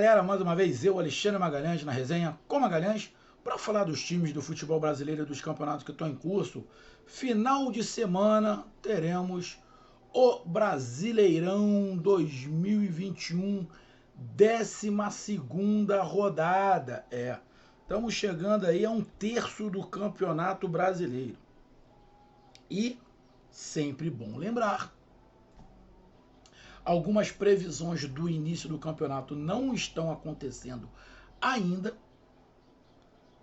galera, mais uma vez eu, Alexandre Magalhães, na resenha com Magalhães, para falar dos times do futebol brasileiro e dos campeonatos que estão em curso. Final de semana teremos o Brasileirão 2021, 12ª rodada. Estamos chegando aí a um terço do Campeonato Brasileiro. E, sempre bom lembrar, algumas previsões do início do campeonato não estão acontecendo ainda.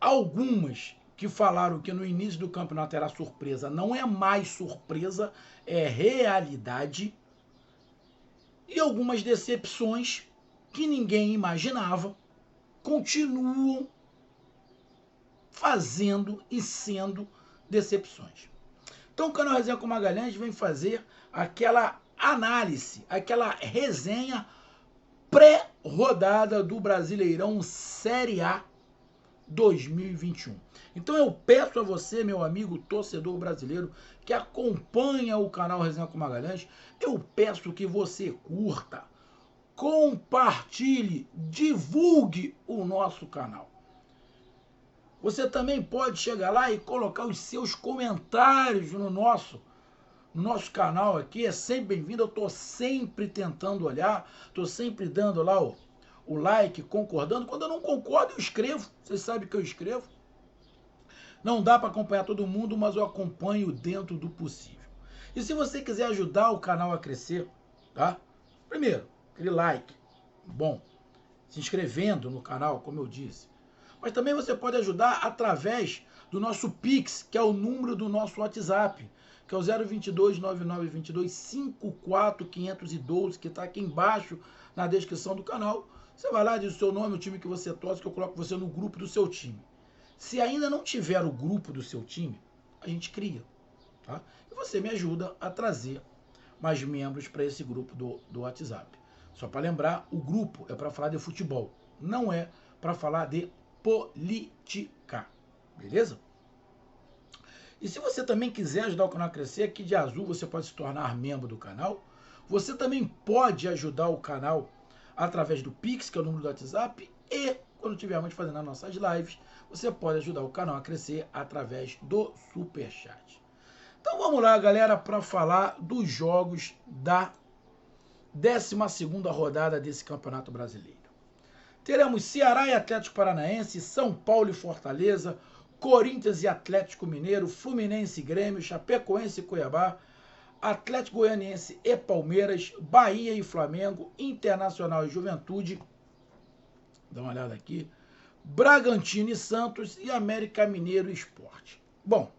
Algumas que falaram que no início do campeonato era surpresa, não é mais surpresa, é realidade. E algumas decepções que ninguém imaginava continuam fazendo e sendo decepções. Então o canal Resenha com Magalhães vem fazer aquela análise, aquela resenha pré-rodada do Brasileirão Série A 2021. Então eu peço a você, meu amigo torcedor brasileiro, que acompanha o canal Resenha com Magalhães, eu peço que você curta, compartilhe, divulgue o nosso canal. Você também pode chegar lá e colocar os seus comentários no nosso canal aqui, é sempre bem-vindo. Eu estou sempre tentando olhar, estou sempre dando lá o like, concordando. Quando eu não concordo, eu escrevo. Vocês sabem que eu escrevo. Não dá para acompanhar todo mundo, mas eu acompanho dentro do possível. E se você quiser ajudar o canal a crescer, tá? Primeiro, aquele like, bom, se inscrevendo no canal, como eu disse. Mas também você pode ajudar através do nosso Pix, que é o número do nosso WhatsApp, que é o 022 9922 54512, que está aqui embaixo na descrição do canal. Você vai lá, diz o seu nome, o time que você torce, que eu coloco você no grupo do seu time. Se ainda não tiver o grupo do seu time, a gente cria, tá? E você me ajuda a trazer mais membros para esse grupo do WhatsApp. Só para lembrar, o grupo é para falar de futebol, não é para falar de política, beleza? E se você também quiser ajudar o canal a crescer, aqui de azul você pode se tornar membro do canal. Você também pode ajudar o canal através do Pix, que é o número do WhatsApp, e quando estivermos fazendo as nossas lives, você pode ajudar o canal a crescer através do Superchat. Então vamos lá, galera, para falar dos jogos da 12ª rodada desse Campeonato Brasileiro. Teremos Ceará e Atlético Paranaense, São Paulo e Fortaleza, Corinthians e Atlético Mineiro, Fluminense e Grêmio, Chapecoense e Cuiabá, Atlético Goianiense e Palmeiras, Bahia e Flamengo, Internacional e Juventude, dá uma olhada aqui, Bragantino e Santos e América Mineiro e Sport. Bom,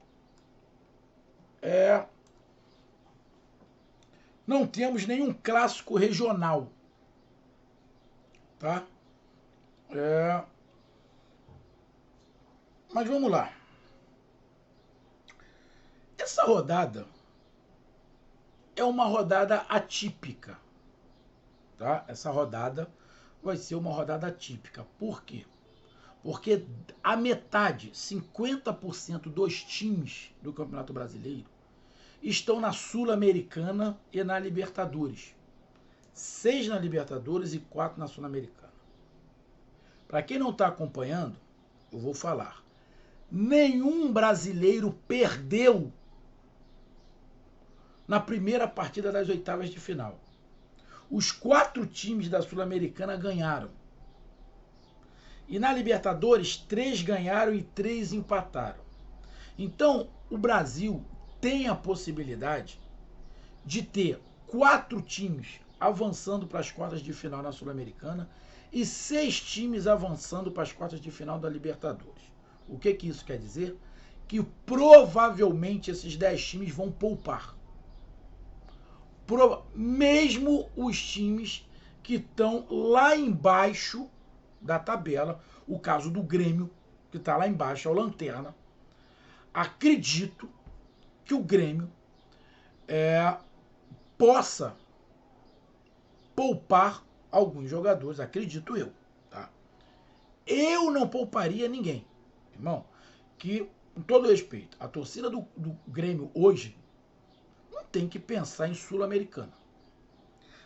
não temos nenhum clássico regional, tá? Mas vamos lá. Essa rodada é uma rodada atípica, tá? Essa rodada vai ser uma rodada atípica. Por quê? Porque a metade, 50% dos times do Campeonato Brasileiro estão na Sul-Americana e na Libertadores. 6 na Libertadores e 4 na Sul-Americana. Para quem não está acompanhando, eu vou falar. Nenhum brasileiro perdeu na primeira partida das oitavas de final. Os 4 times da Sul-Americana ganharam. E na Libertadores, 3 ganharam e 3 empataram. Então, o Brasil tem a possibilidade de ter 4 times avançando para as quartas de final na Sul-Americana e 6 times avançando para as quartas de final da Libertadores. O que isso quer dizer? Que provavelmente esses 10 times vão poupar. Mesmo os times que estão lá embaixo da tabela, o caso do Grêmio, que está lá embaixo, é o lanterna. Acredito que o Grêmio possa poupar alguns jogadores, acredito eu, tá? Eu não pouparia ninguém, irmão, que, com todo respeito, a torcida do Grêmio hoje não tem que pensar em Sul-Americana.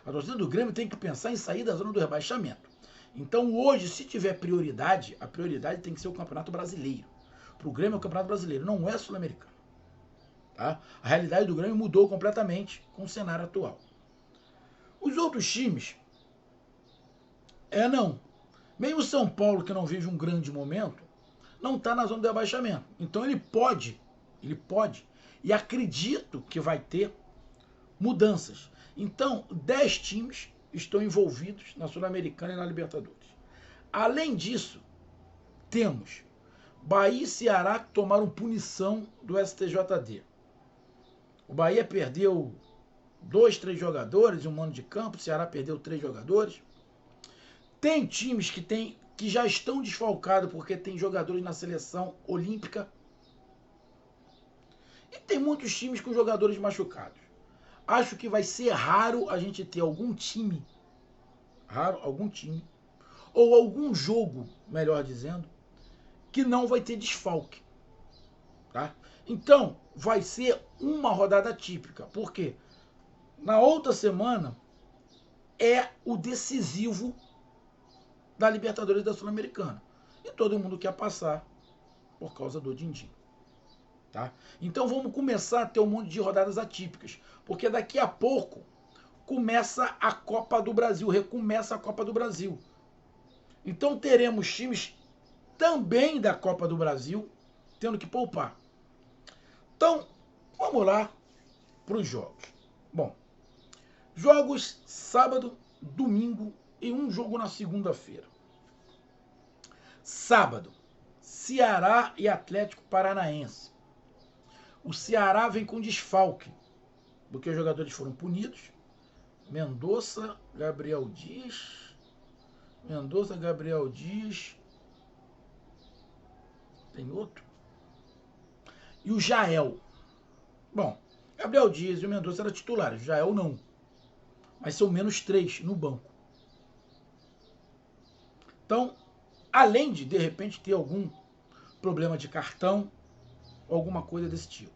A torcida do Grêmio tem que pensar em sair da zona do rebaixamento. Então hoje, se tiver prioridade, a prioridade tem que ser o Campeonato Brasileiro. Para o Grêmio é o Campeonato Brasileiro, não é Sul-Americano. Tá? A realidade do Grêmio mudou completamente com o cenário atual. Os outros times, não. Mesmo São Paulo, que não vive um grande momento, não está na zona de abaixamento. Então ele pode, e acredito que vai ter mudanças. Então, 10 times estão envolvidos na Sul-Americana e na Libertadores. Além disso, temos Bahia e Ceará que tomaram punição do STJD. O Bahia perdeu 2, 3 jogadores em um mano de campo, o Ceará perdeu 3 jogadores. Tem times que já estão desfalcados porque tem jogadores na seleção olímpica. E tem muitos times com jogadores machucados. Acho que vai ser raro a gente ter algum time, ou algum jogo, melhor dizendo, que não vai ter desfalque. Tá? Então, vai ser uma rodada típica. Por quê? Na outra semana é o decisivo da Libertadores e da Sul-Americana. E todo mundo quer passar por causa do din-din. Tá? Então vamos começar a ter um monte de rodadas atípicas. Porque daqui a pouco começa a Copa do Brasil, recomeça a Copa do Brasil. Então teremos times também da Copa do Brasil tendo que poupar. Então, vamos lá para os jogos. Bom, jogos sábado, domingo e um jogo na segunda-feira. Sábado, Ceará e Atlético Paranaense. O Ceará vem com desfalque, porque os jogadores foram punidos. Mendonça, Gabriel Dias. Tem outro? E o Jael. Bom, Gabriel Dias e o Mendonça eram titulares, o Jael não. Mas são menos 3 no banco. Então, além de repente, ter algum problema de cartão, alguma coisa desse tipo.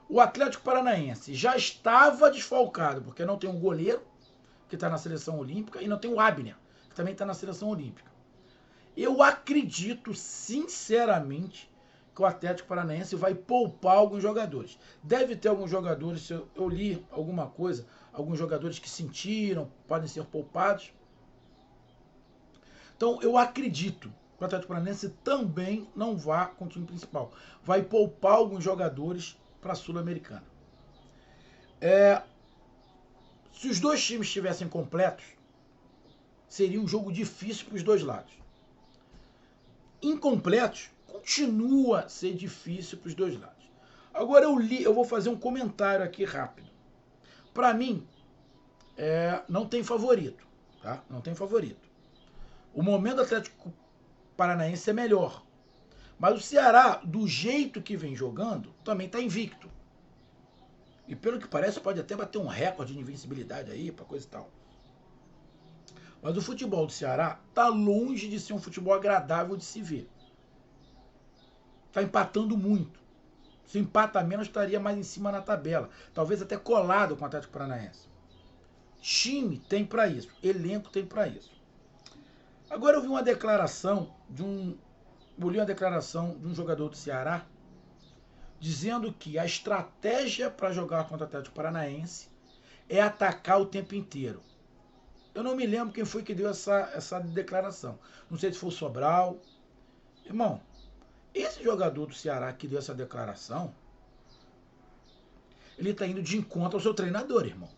O Atlético Paranaense já estava desfalcado, porque não tem um goleiro, que está na seleção olímpica, e não tem o Abner, que também está na seleção olímpica. Eu acredito, sinceramente, que o Atlético Paranaense vai poupar alguns jogadores. Deve ter alguns jogadores, eu li alguma coisa, alguns jogadores que sentiram, podem ser poupados. Então, eu acredito que o Atlético Paranaense também não vá com o time principal. Vai poupar alguns jogadores para a Sul-Americana. Se os dois times estivessem completos, seria um jogo difícil para os dois lados. Incompletos, continua a ser difícil para os dois lados. Agora eu vou fazer um comentário aqui rápido. Para mim, não tem favorito. Tá? Não tem favorito. O momento do Atlético Paranaense é melhor. Mas o Ceará, do jeito que vem jogando, também está invicto. E pelo que parece, pode até bater um recorde de invencibilidade aí, para coisa e tal. Mas o futebol do Ceará está longe de ser um futebol agradável de se ver. Está empatando muito. Se empata menos, estaria mais em cima na tabela. Talvez até colado com o Atlético Paranaense. Time tem para isso. Elenco tem para isso. Agora eu vi uma declaração de um jogador do Ceará dizendo que a estratégia para jogar contra o Atlético Paranaense é atacar o tempo inteiro. Eu não me lembro quem foi que deu essa declaração. Não sei se foi o Sobral. Irmão, esse jogador do Ceará que deu essa declaração, ele está indo de encontro ao seu treinador, irmão.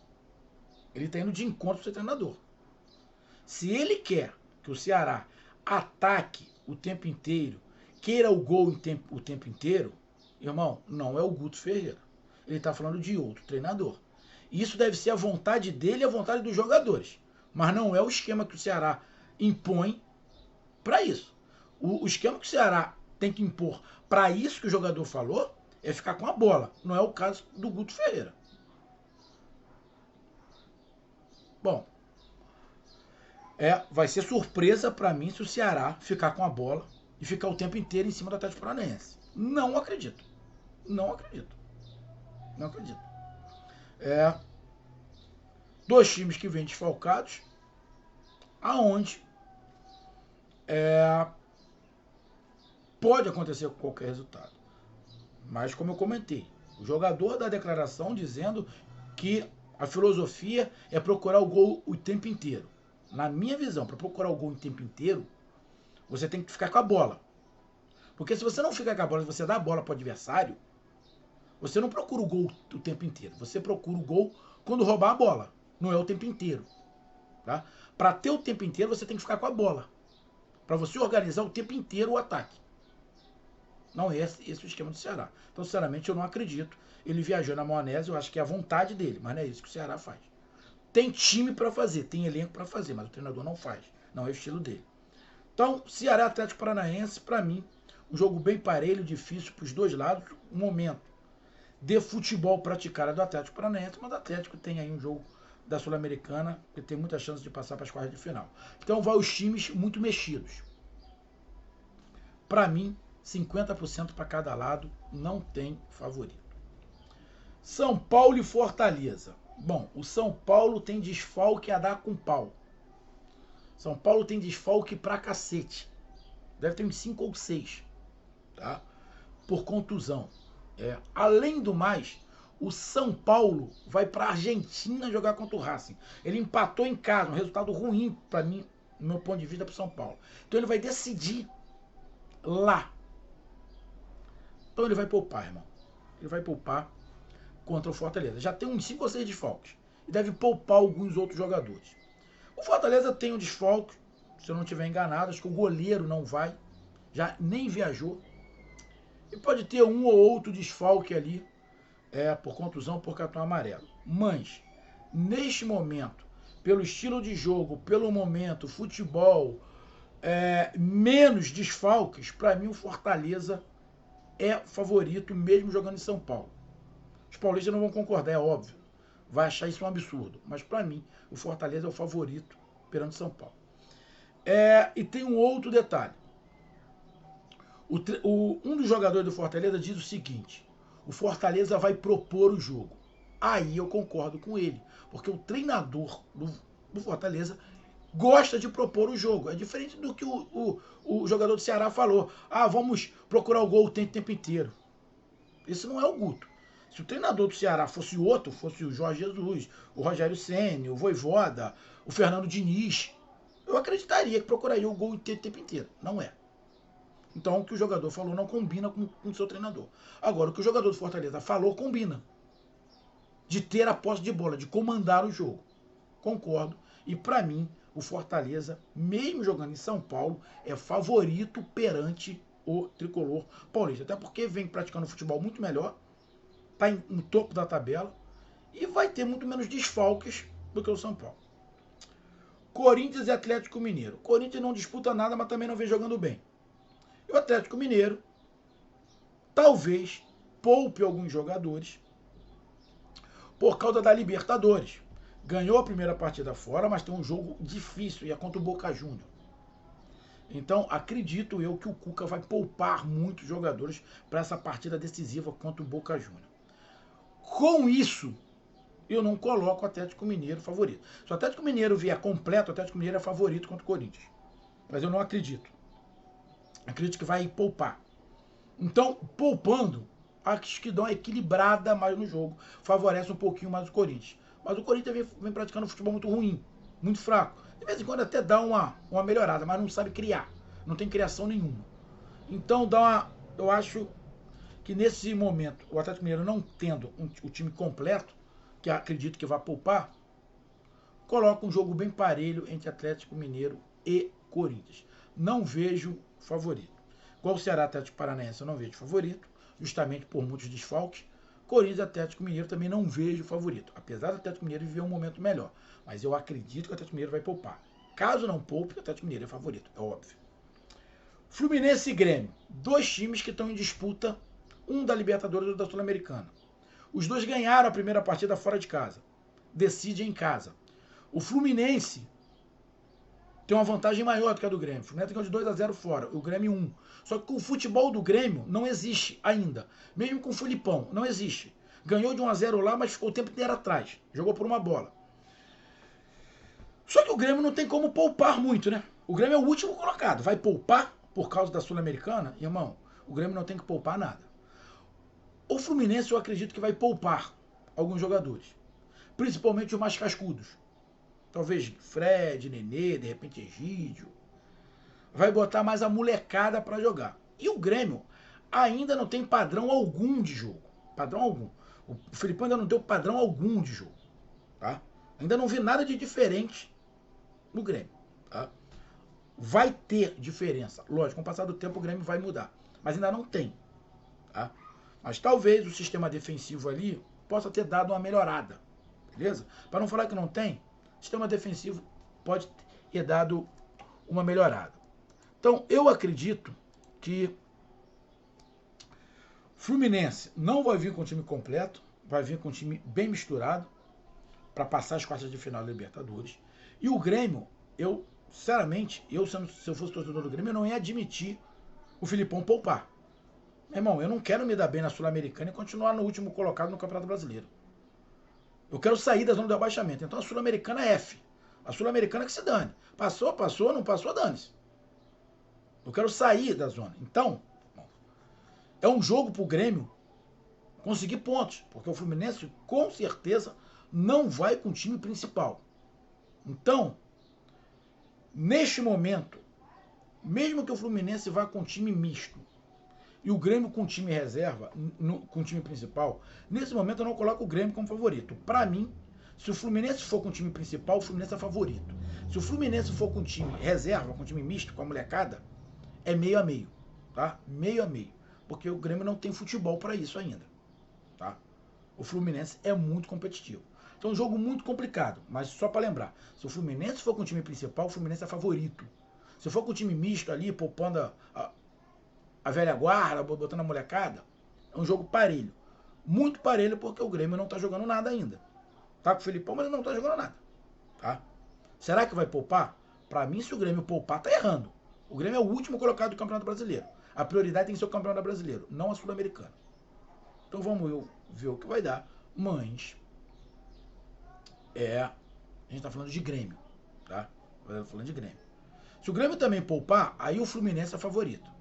Ele está indo de encontro ao seu treinador. Se ele quer que o Ceará ataque o tempo inteiro, queira o gol o tempo inteiro, irmão, não é o Guto Ferreira. Ele está falando de outro treinador. Isso deve ser a vontade dele e a vontade dos jogadores. Mas não é o esquema que o Ceará impõe para isso. O esquema que o Ceará tem que impor para isso que o jogador falou é ficar com a bola. Não é o caso do Guto Ferreira. Bom, vai ser surpresa para mim se o Ceará ficar com a bola e ficar o tempo inteiro em cima do Atlético Paranaense. Não acredito. Não acredito. Não acredito. Dois times que vêm desfalcados, aonde Pode acontecer com qualquer resultado. Mas, como eu comentei, o jogador dá a declaração dizendo que a filosofia é procurar o gol o tempo inteiro. Na minha visão, para procurar o gol o tempo inteiro, você tem que ficar com a bola. Porque se você não ficar com a bola, se você dá a bola para o adversário, você não procura o gol o tempo inteiro. Você procura o gol quando roubar a bola. Não é o tempo inteiro. Tá? Para ter o tempo inteiro, você tem que ficar com a bola. Para você organizar o tempo inteiro o ataque. Não é esse o esquema do Ceará. Então, sinceramente, eu não acredito. Ele viajou na maionese, eu acho que é a vontade dele, mas não é isso que o Ceará faz. Tem time para fazer, tem elenco para fazer, mas o treinador não faz. Não é o estilo dele. Então, Ceará Atlético Paranaense, para mim, um jogo bem parelho, difícil para os dois lados. Um momento de futebol praticado do Atlético Paranaense, mas o Atlético tem aí um jogo da Sul-Americana que tem muita chance de passar para as quartas de final. Então, vai os times muito mexidos. Para mim, 50% para cada lado, não tem favorito. São Paulo e Fortaleza. Bom, o São Paulo tem desfalque a dar com pau. São Paulo tem desfalque pra cacete. Deve ter uns 5 ou 6. Tá? Por contusão. Além do mais, o São Paulo vai pra Argentina jogar contra o Racing. Ele empatou em casa, um resultado ruim para mim, no meu ponto de vista, pro São Paulo. Então ele vai decidir lá. Então ele vai poupar, irmão. Ele vai poupar contra o Fortaleza. Já tem uns 5 ou 6 desfalques. E deve poupar alguns outros jogadores. O Fortaleza tem um desfalque, se eu não estiver enganado. Acho que o goleiro não vai. Já nem viajou. E pode ter um ou outro desfalque ali. Por contusão, por cartão amarelo. Mas, neste momento, pelo estilo de jogo, pelo momento, futebol, menos desfalques, para mim o Fortaleza é favorito, mesmo jogando em São Paulo. Os paulistas não vão concordar, é óbvio. Vai achar isso um absurdo. Mas para mim, o Fortaleza é o favorito perante São Paulo. E tem um outro detalhe. Um dos jogadores do Fortaleza diz o seguinte: o Fortaleza vai propor o jogo. Aí eu concordo com ele. Porque o treinador do Fortaleza gosta de propor o jogo. É diferente do que o jogador do Ceará falou. Vamos procurar o gol o tempo inteiro. Esse não é o Guto. Se o treinador do Ceará fosse outro, fosse o Jorge Jesus, o Rogério Ceni, o Vojvoda, o Fernando Diniz, eu acreditaria que procuraria o gol o tempo inteiro. Não é. Então o que o jogador falou não combina com o seu treinador. Agora, o que o jogador do Fortaleza falou combina. De ter a posse de bola, de comandar o jogo. Concordo. E para mim, o Fortaleza, mesmo jogando em São Paulo, é favorito perante o tricolor paulista. Até porque vem praticando futebol muito melhor, está no topo da tabela e vai ter muito menos desfalques do que o São Paulo. Corinthians e Atlético Mineiro. Corinthians não disputa nada, mas também não vem jogando bem. E o Atlético Mineiro talvez poupe alguns jogadores por causa da Libertadores. Ganhou a primeira partida fora, mas tem um jogo difícil e é contra o Boca Juniors. Então, acredito eu que o Cuca vai poupar muitos jogadores para essa partida decisiva contra o Boca Juniors. Com isso, eu não coloco o Atlético Mineiro favorito. Se o Atlético Mineiro vier completo, o Atlético Mineiro é favorito contra o Corinthians. Mas eu não acredito. Acredito que vai poupar. Então, poupando, acho que dá uma equilibrada mais no jogo. Favorece um pouquinho mais o Corinthians. Mas o Corinthians vem praticando um futebol muito ruim, muito fraco. De vez em quando até dá uma melhorada, mas não sabe criar. Não tem criação nenhuma. Então, eu acho que nesse momento, o Atlético Mineiro não tendo o time completo, que acredito que vai poupar, coloca um jogo bem parelho entre Atlético Mineiro e Corinthians. Não vejo favorito. Igual o Ceará Atlético Paranaense, eu não vejo favorito, justamente por muitos desfalques. Corinthians e Atlético Mineiro também não vejo favorito, apesar do Atlético Mineiro viver um momento melhor. Mas eu acredito que o Atlético Mineiro vai poupar. Caso não poupe, o Atlético Mineiro é favorito, é óbvio. Fluminense e Grêmio, dois times que estão em disputa, um da Libertadores e outro da Sul-Americana. Os dois ganharam a primeira partida fora de casa. Decide em casa. O Fluminense tem uma vantagem maior do que a do Grêmio. O Fluminense ganhou de 2-0 fora, o Grêmio 1. Só que o futebol do Grêmio não existe ainda. Mesmo com o Filipão, não existe. Ganhou de 1-0 lá, mas ficou o tempo inteiro atrás. Jogou por uma bola. Só que o Grêmio não tem como poupar muito, né? O Grêmio é o último colocado. Vai poupar por causa da Sul-Americana? Irmão, o Grêmio não tem que poupar nada. O Fluminense eu acredito que vai poupar alguns jogadores. Principalmente os mais cascudos. Talvez Fred, Nenê, de repente Egídio. Vai botar mais a molecada para jogar. E o Grêmio ainda não tem padrão algum de jogo. Padrão algum. O Filipão ainda não deu padrão algum de jogo. Tá? Ainda não vi nada de diferente no Grêmio. Tá? Vai ter diferença. Lógico, com o passar do tempo o Grêmio vai mudar. Mas ainda não tem. Tá? Mas talvez o sistema defensivo ali possa ter dado uma melhorada. Beleza? Para não falar que não tem, o sistema defensivo pode ter dado uma melhorada. Então, eu acredito que Fluminense não vai vir com o time completo, vai vir com um time bem misturado para passar as quartas de final da Libertadores. E o Grêmio, eu, sinceramente, se eu fosse torcedor do Grêmio, eu não ia admitir o Filipão poupar. Meu irmão, eu não quero me dar bem na Sul-Americana e continuar no último colocado no Campeonato Brasileiro. Eu quero sair da zona do abaixamento. Então a Sul-Americana é F. A Sul-Americana que se dane. Passou, passou, não passou, dane-se. Eu quero sair da zona. Então, é um jogo pro Grêmio conseguir pontos. Porque o Fluminense, com certeza, não vai com o time principal. Então, neste momento, mesmo que o Fluminense vá com time misto e o Grêmio com time reserva, com time principal, nesse momento eu não coloco o Grêmio como favorito. Para mim, se o Fluminense for com o time principal, o Fluminense é favorito. Se o Fluminense for com time reserva, com time misto, com a molecada, é meio a meio, tá? Meio a meio. Porque o Grêmio não tem futebol para isso ainda, tá? O Fluminense é muito competitivo. Então é um jogo muito complicado, mas só para lembrar, se o Fluminense for com o time principal, o Fluminense é favorito. Se for com o time misto ali, poupando a velha guarda, botando a molecada, é um jogo parelho. Muito parelho porque o Grêmio não tá jogando nada ainda. Tá com o Filipão, mas ele não tá jogando nada. Tá? Será que vai poupar? Para mim, se o Grêmio poupar, tá errando. O Grêmio é o último colocado do Campeonato Brasileiro. A prioridade tem que ser o Campeonato Brasileiro, não a Sul-Americana. Então vamos ver o que vai dar. Mas a gente tá falando de Grêmio, tá? Falando de Grêmio. Se o Grêmio também poupar, aí o Fluminense é favorito.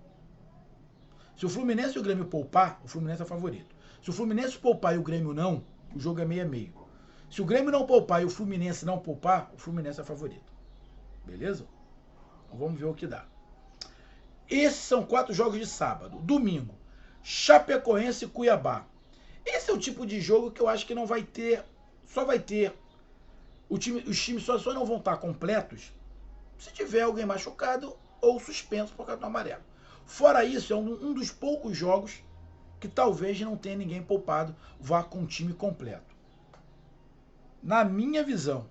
Se o Fluminense e o Grêmio poupar, o Fluminense é favorito. Se o Fluminense poupar e o Grêmio não, o jogo é meio a meio. Se o Grêmio não poupar e o Fluminense não poupar, o Fluminense é favorito. Beleza? Então vamos ver o que dá. Esses são 4 jogos de sábado. Domingo, Chapecoense e Cuiabá. Esse é o tipo de jogo que eu acho que não vai ter, só vai ter, os times só não vão estar completos se tiver alguém machucado ou suspenso por causa do amarelo. Fora isso, é um dos poucos jogos que talvez não tenha ninguém poupado, vá com o time completo. Na minha visão,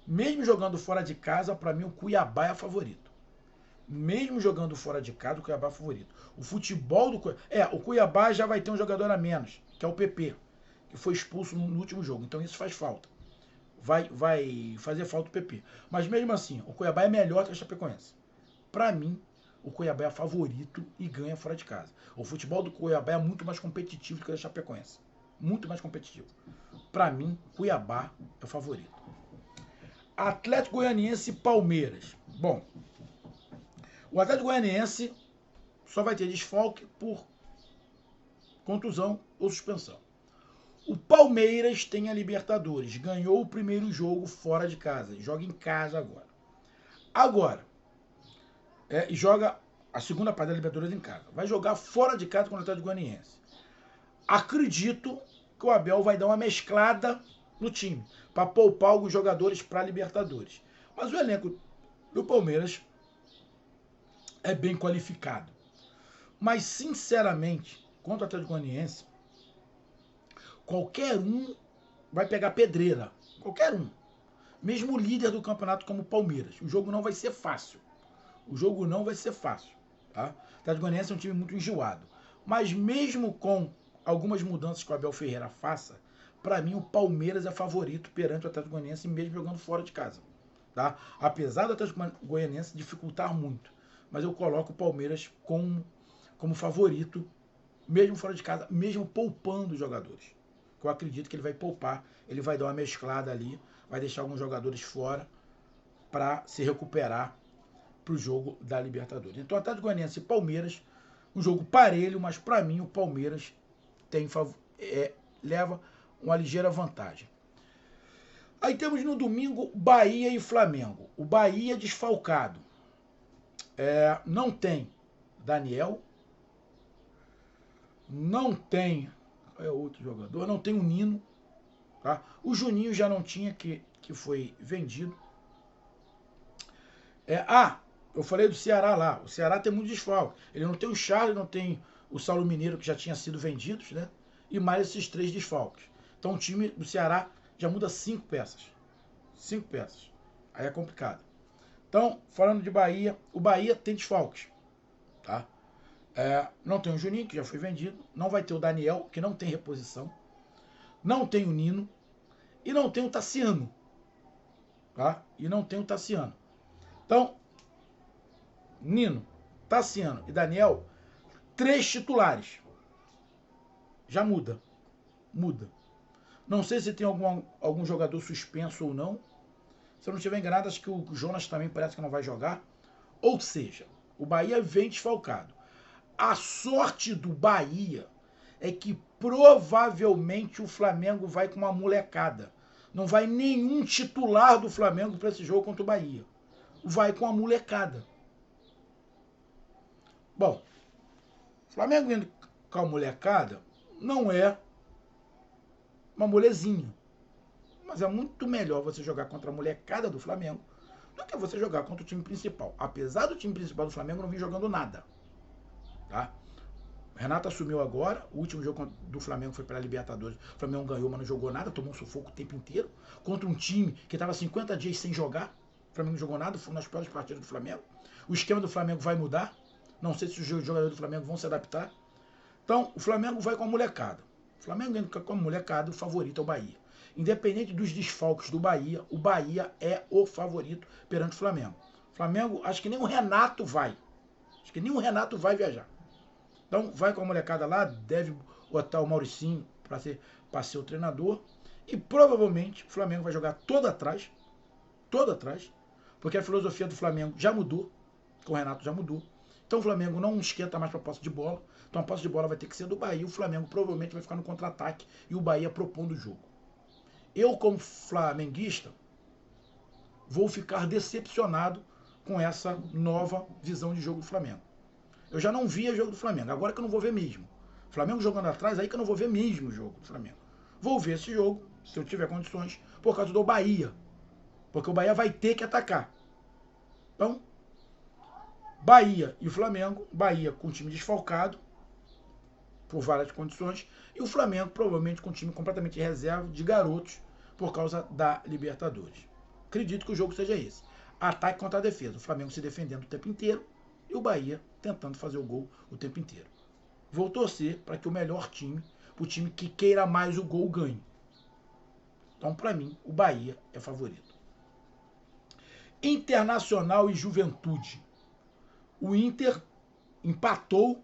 mesmo jogando fora de casa, para mim o Cuiabá é favorito. Mesmo jogando fora de casa, o Cuiabá é favorito. O futebol do Cuiabá... o Cuiabá já vai ter um jogador a menos, que é o PP, que foi expulso no último jogo. Então isso faz falta. Vai fazer falta o PP. Mas mesmo assim, o Cuiabá é melhor que a Chapecoense. Para mim, o Cuiabá é favorito e ganha fora de casa. O futebol do Cuiabá é muito mais competitivo do que o da Chapecoense. Muito mais competitivo. Para mim, Cuiabá é o favorito. Atlético Goianiense e Palmeiras. Bom, o Atlético Goianiense só vai ter desfalque por contusão ou suspensão. O Palmeiras tem a Libertadores. Ganhou o primeiro jogo fora de casa. Joga em casa agora. E joga a segunda parte da Libertadores em casa. Vai jogar fora de casa contra o Atlético Goianiense. Acredito que o Abel vai dar uma mesclada no time para poupar alguns jogadores para a Libertadores. Mas o elenco do Palmeiras é bem qualificado. Mas, sinceramente, contra o Atlético Goianiense, qualquer um vai pegar pedreira. Qualquer um. Mesmo o líder do campeonato como o Palmeiras. O jogo não vai ser fácil. O jogo não vai ser fácil. Tá? O Atlético Goianiense é um time muito enjoado. Mas mesmo com algumas mudanças que o Abel Ferreira faça, para mim o Palmeiras é favorito perante o Atlético Goianiense, mesmo jogando fora de casa. Tá? Apesar do Atlético Goianiense dificultar muito, mas eu coloco o Palmeiras como favorito, mesmo fora de casa, mesmo poupando os jogadores. Eu acredito que ele vai poupar, ele vai dar uma mesclada ali, vai deixar alguns jogadores fora para se recuperar para o jogo da Libertadores. Então, Atlético Goianiense e Palmeiras, um jogo parelho, mas para mim o Palmeiras leva uma ligeira vantagem. Aí temos no domingo Bahia e Flamengo. O Bahia desfalcado. Não tem Daniel, não tem outro jogador, não tem o Nino. Tá? O Juninho já não tinha, que foi vendido. Eu falei do Ceará lá. O Ceará tem muito desfalque. Ele não tem o Charles, não tem o Saulo Mineiro, que já tinha sido vendidos, né? E mais esses 3 desfalques. Então o time do Ceará já muda 5 peças. 5 peças. Aí é complicado. Então, falando de Bahia, o Bahia tem desfalques. Tá? Não tem o Juninho, que já foi vendido. Não vai ter o Daniel, que não tem reposição. Não tem o Nino. E não tem o Tassiano. Tá? Então, Nino, Tassiano e Daniel, 3 titulares. Já muda. Não sei se tem algum jogador suspenso ou não. Se eu não estiver enganado, acho que o Jonas também parece que não vai jogar. Ou seja, o Bahia vem desfalcado. A sorte do Bahia é que provavelmente o Flamengo vai com uma molecada. Não vai nenhum titular do Flamengo para esse jogo contra o Bahia. Vai com a molecada. Bom, o Flamengo indo com a molecada não é uma molezinha. Mas é muito melhor você jogar contra a molecada do Flamengo do que você jogar contra o time principal. Apesar do time principal do Flamengo não vir jogando nada. Tá? O Renato assumiu agora. O último jogo do Flamengo foi para a Libertadores. O Flamengo ganhou, mas não jogou nada. Tomou um sufoco o tempo inteiro. Contra um time que estava 50 dias sem jogar. O Flamengo não jogou nada. Foi uma das piores partidas do Flamengo. O esquema do Flamengo vai mudar. Não sei se os jogadores do Flamengo vão se adaptar. Então, o Flamengo vai com a molecada. O Flamengo indo com a molecada, o favorito é o Bahia. Independente dos desfalques do Bahia, o Bahia é o favorito perante o Flamengo. O Flamengo, acho que nem o Renato vai. Acho que nem o Renato vai viajar. Então, vai com a molecada lá, deve botar o Mauricinho para ser o treinador. E provavelmente o Flamengo vai jogar todo atrás, porque a filosofia do Flamengo já mudou, com o Renato já mudou. Então o Flamengo não esquenta mais para a posse de bola. Então a posse de bola vai ter que ser do Bahia. O Flamengo provavelmente vai ficar no contra-ataque e o Bahia propondo o jogo. Eu, como flamenguista, vou ficar decepcionado com essa nova visão de jogo do Flamengo. Eu já não via jogo do Flamengo, agora que eu não vou ver mesmo. O Flamengo jogando atrás, aí que eu não vou ver mesmo o jogo do Flamengo. Vou ver esse jogo, se eu tiver condições, por causa do Bahia. Porque o Bahia vai ter que atacar. Então, Bahia e o Flamengo, Bahia com o time desfalcado, por várias condições, e o Flamengo provavelmente com o time completamente reserva, de garotos, por causa da Libertadores. Acredito que o jogo seja esse. Ataque contra a defesa. O Flamengo se defendendo o tempo inteiro e o Bahia tentando fazer o gol o tempo inteiro. Vou torcer para que o melhor time, o time que queira mais o gol, ganhe. Então, para mim, o Bahia é favorito. Internacional e Juventude. O Inter empatou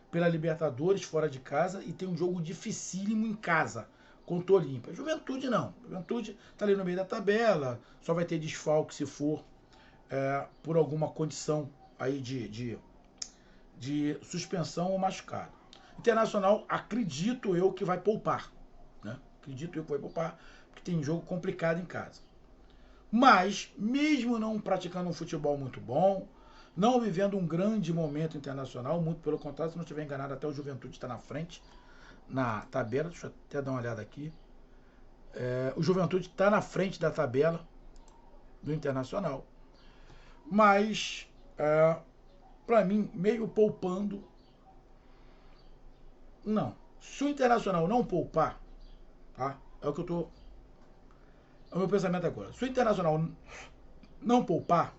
pela Libertadores fora de casa e tem um jogo dificílimo em casa contra o Olímpia. Juventude não. Juventude está ali no meio da tabela, só vai ter desfalque se for por alguma condição aí de suspensão ou machucado. Internacional, acredito eu que vai poupar. Né? Acredito eu que vai poupar, porque tem jogo complicado em casa. Mas, mesmo não praticando um futebol muito bom, não vivendo um grande momento internacional, muito pelo contrário, se não estiver enganado, até o Juventude está na frente, na tabela, deixa eu até dar uma olhada aqui. O Juventude está na frente da tabela do Internacional. Mas, para mim, meio poupando, não. Se o Internacional não poupar, tá? É o meu pensamento agora. Se o Internacional não poupar,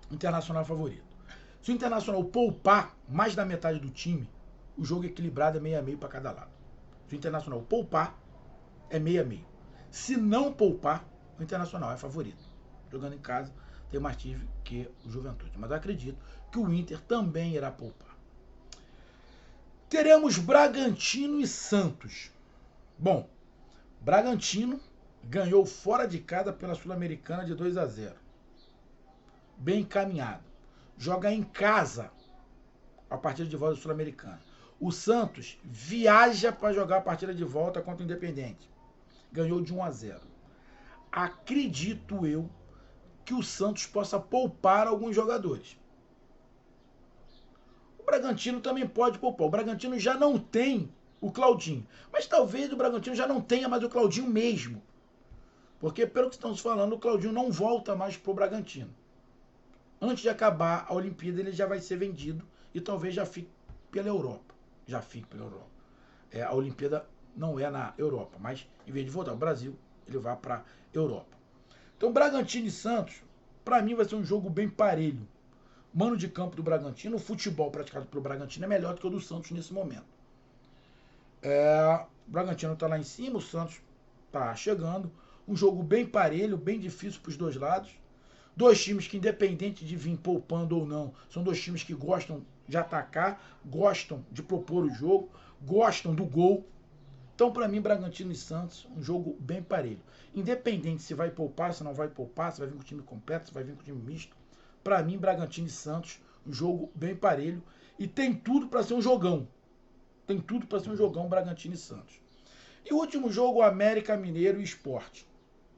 o Internacional é favorito. Se o Internacional poupar mais da metade do time, o jogo equilibrado é 6-6 para cada lado. Se o Internacional poupar, é 6-6. Se não poupar, o Internacional é favorito. Jogando em casa, tem mais time que o Juventude. Mas eu acredito que o Inter também irá poupar. Teremos Bragantino e Santos. Bom, Bragantino ganhou fora de casa pela Sul-Americana de 2-0. bem encaminhado. Joga em casa a partida de volta Sul-Americana. O Santos viaja para jogar a partida de volta contra o Independente. Ganhou de 1-0. Acredito eu que o Santos possa poupar alguns jogadores. O Bragantino também pode poupar. O Bragantino já não tem o Claudinho. Mas talvez o Bragantino já não tenha mais o Claudinho mesmo. Porque, pelo que estamos falando, o Claudinho não volta mais para o Bragantino. Antes de acabar a Olimpíada, ele já vai ser vendido e talvez já fique pela Europa. Já fique pela Europa. A Olimpíada não é na Europa, mas em vez de voltar ao Brasil, ele vai para a Europa. Então, Bragantino e Santos, para mim, vai ser um jogo bem parelho. Mano de campo do Bragantino, o futebol praticado pelo Bragantino é melhor do que o do Santos nesse momento. O Bragantino está lá em cima, o Santos está chegando. Um jogo bem parelho, bem difícil para os dois lados. Dois times que, independente de vir poupando ou não, são dois times que gostam de atacar, gostam de propor o jogo, gostam do gol. Então, para mim, Bragantino e Santos, um jogo bem parelho. Independente se vai poupar, se não vai poupar, se vai vir com o time completo, se vai vir com o time misto. Para mim, Bragantino e Santos, um jogo bem parelho. E tem tudo para ser um jogão. Tem tudo para ser um jogão, Bragantino e Santos. E o último jogo, América Mineiro e Sport.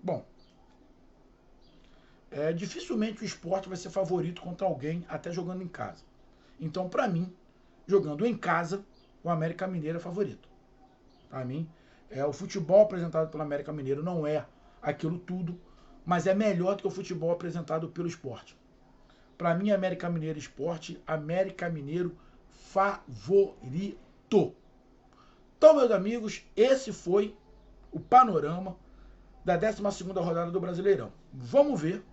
Bom, dificilmente o Sport vai ser favorito contra alguém, até jogando em casa. Então, para mim, jogando em casa, o América Mineiro é favorito. Para mim, o futebol apresentado pelo América Mineiro não é aquilo tudo, mas é melhor do que o futebol apresentado pelo Sport. Para mim, América Mineiro e Sport, América Mineiro favorito. Então, meus amigos, esse foi o panorama da 12ª rodada do Brasileirão. Vamos ver.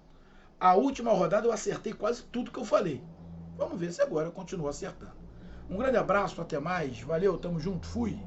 A última rodada eu acertei quase tudo que eu falei. Vamos ver se agora eu continuo acertando. Um grande abraço, até mais. Valeu, tamo junto, fui.